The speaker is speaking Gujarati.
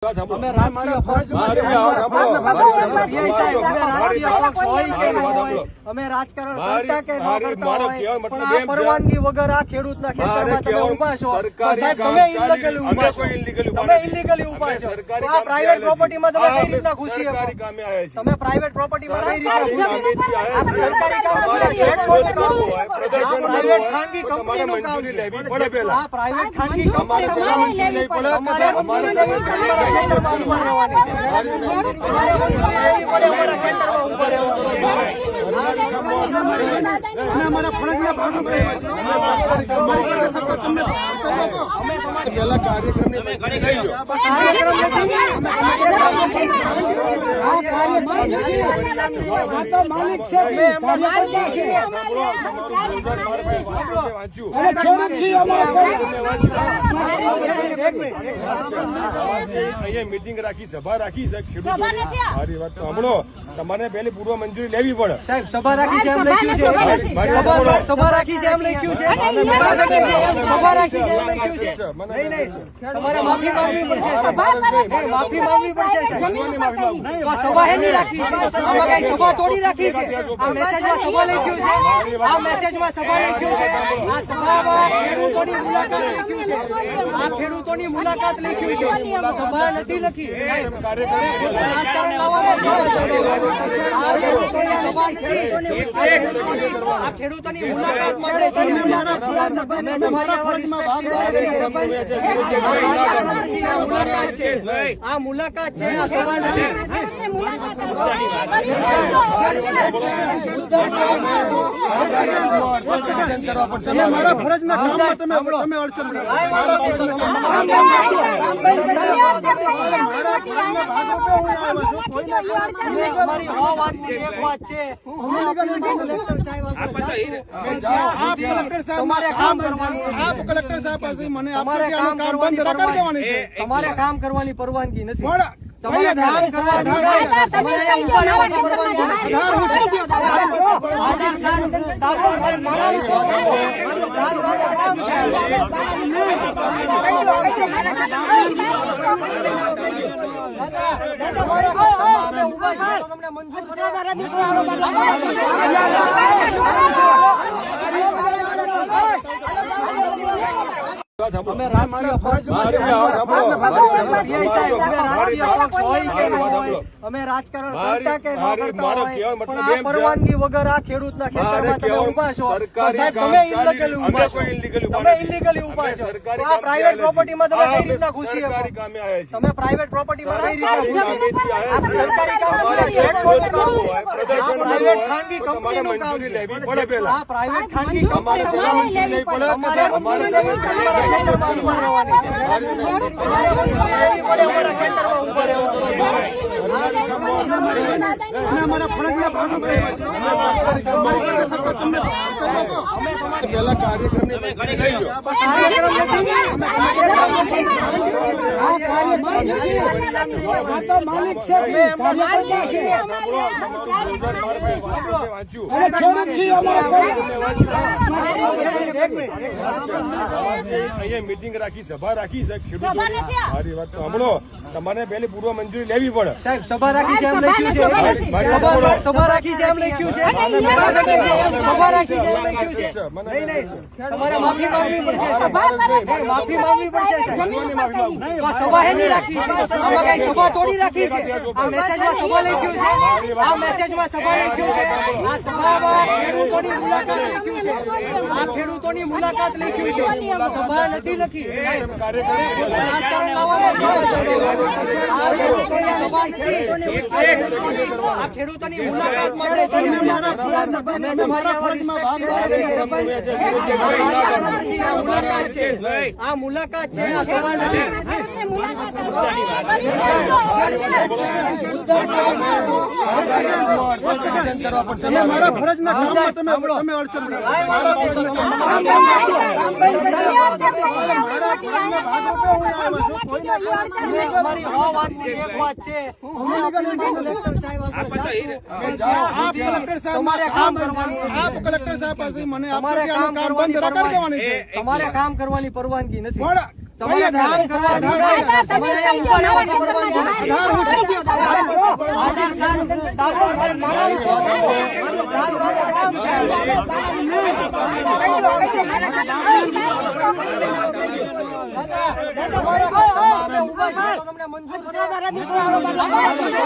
અમે રાજકીય પક્ષ અમે રાજકારણ કરતા કે ન કરતા હોય પણ આ પરવાનગી વગર આ ખેડૂતના ખેતરમાં તમે ઉભા છો સાહેબ, તમે ઇલીગલી ઉભા છો, તમે ઇલીગલી ઉભા છો. આ પ્રાઇવેટ પ્રોપર્ટીમાં તમે કઈ રીતના ઘૂસી શકો? તમે પ્રાઇવેટ પ્રોપર્ટીમાં કઈ રીતના ઘૂસી શકો? આ સરકારી કામ નથી, પ્રાઇવેટ ખાનગી કંપનીનું કામ છે. આ પ્રાઇવેટ ખાનગી કંપનીનું કામ છે. તમારે ખેતરમાં ઉભા રહેવાની છે. અમારા ખેતરમાં ઉભા રહેવાનું ફરજના ભાગરૂપે માલિક છે, મીટિંગ રાખી, સભા રાખી છે. મારી વાત તો સાંભળો, તમારે પહેલી પૂર્વ મંજૂરી લેવી પડે. સાહેબ, સભા રાખી છે એમ લખ્યું છે, સભા રાખી છે એમ લખ્યું છે, સભા રાખી છે એમ લખ્યું છે. નહીં નહીં, તમારે માફી માંગવી પડશે, માફી માંગવી પડશે. સભા એની રાખી, આમાં કઈ સભા તોડી રાખી છે. આ મેસેજમાં સભા લખ્યું છે, આ મેસેજમાં સભા લખ્યું છે. આ સભામાં ખેડૂતોની મુલાકાત લખ્યું છે, આ ખેડૂતોની મુલાકાત લખ્યું છે. સભા નથી લખી. આ ખેડૂતોની મુલાકાત માટે આ મુલાકાત છે, આ સભા નથી. મારા ફરજના કામમાં તમે અડચણ તમારે કામ કરવાની, કલેક્ટર સાહેબ મને તમારે કામ કરવાની પરવાનગી નથી. તમારે કામ કરવાની, તમારે ઉભા રહેવાની પરવાનગી નથી. તમને મંજૂર અમે રાજકીય પક્ષ અમે રાજકારણ કરતા કે ન કરતા હોય પણ આ પરવાનગી વગર આ ખેડૂતના ખેતરમાં તમે ઉભા છો સાહેબ, તમે ઇલીગલી ઉભા છો, તમે ઇલીગલી ઉભા છો. આ પ્રાઇવેટ પ્રોપર્ટીમાં તમે કઈ રીતના ઘૂસી શકો? તમે પ્રાઇવેટ પ્રોપર્ટીમાં કઈ રીતના ઘૂસી શકો? આ સરકારી કામ નથી, પ્રાઇવેટ ખાનગી કંપનીનું કામ છે. આ પ્રાઇવેટ ખાનગી કંપનીનું કામ છે. તમારે મંજૂરી લેવી પડે. ખેતરમાં ઉભા રહેવાની છે. અમારા ખેતરમાં ઉભા અમારા ફરજના ભાગરૂપે માલિક છે, મીટિંગ રાખી, સભા રાખી છે. મારી વાત તો સાંભળો, તમારે પહેલી પૂર્વ મંજૂરી લેવી પડે. સાહેબ, સભા રાખી છે એમ લખ્યું છે, સભા રાખી છે એમ લખ્યું છે, સભા રાખી છે એમ લખ્યું છે. નહીં નહીં, તમારે માફી માંગવી પડશે, માફી માંગવી પડશે. સભા એની રાખી, આમાં કઈ સભા તોડી રાખી છે. આ મેસેજમાં સભા લખ્યું છે, આ મેસેજમાં સભા લખ્યું છે. આ સભામાં ખેડૂતોની મુલાકાત લખ્યું છે, આ ખેડૂતોની મુલાકાત લખ્યું છે. સભા નથી લખી. આ ખેડૂતોની મુલાકાત માટે આ મુલાકાત છે, આ સભા નથી. મારા ફરજના કામમાં તમે અડચણ તમારે કામ કરવાની, કલેક્ટર સાહેબ મને તમારે કામ કરવાની પરવાનગી નથી. તમારે કામ કરવા દીધા. તમારે અહીંયા ઊભા રહેવાની પરવાનગી નથી. આધાર સાતબાર પ્રણામ છો. સાતબાર પ્રણામ છે. દાદા, મારા ઊભા છો તો તમને મંજૂર છે.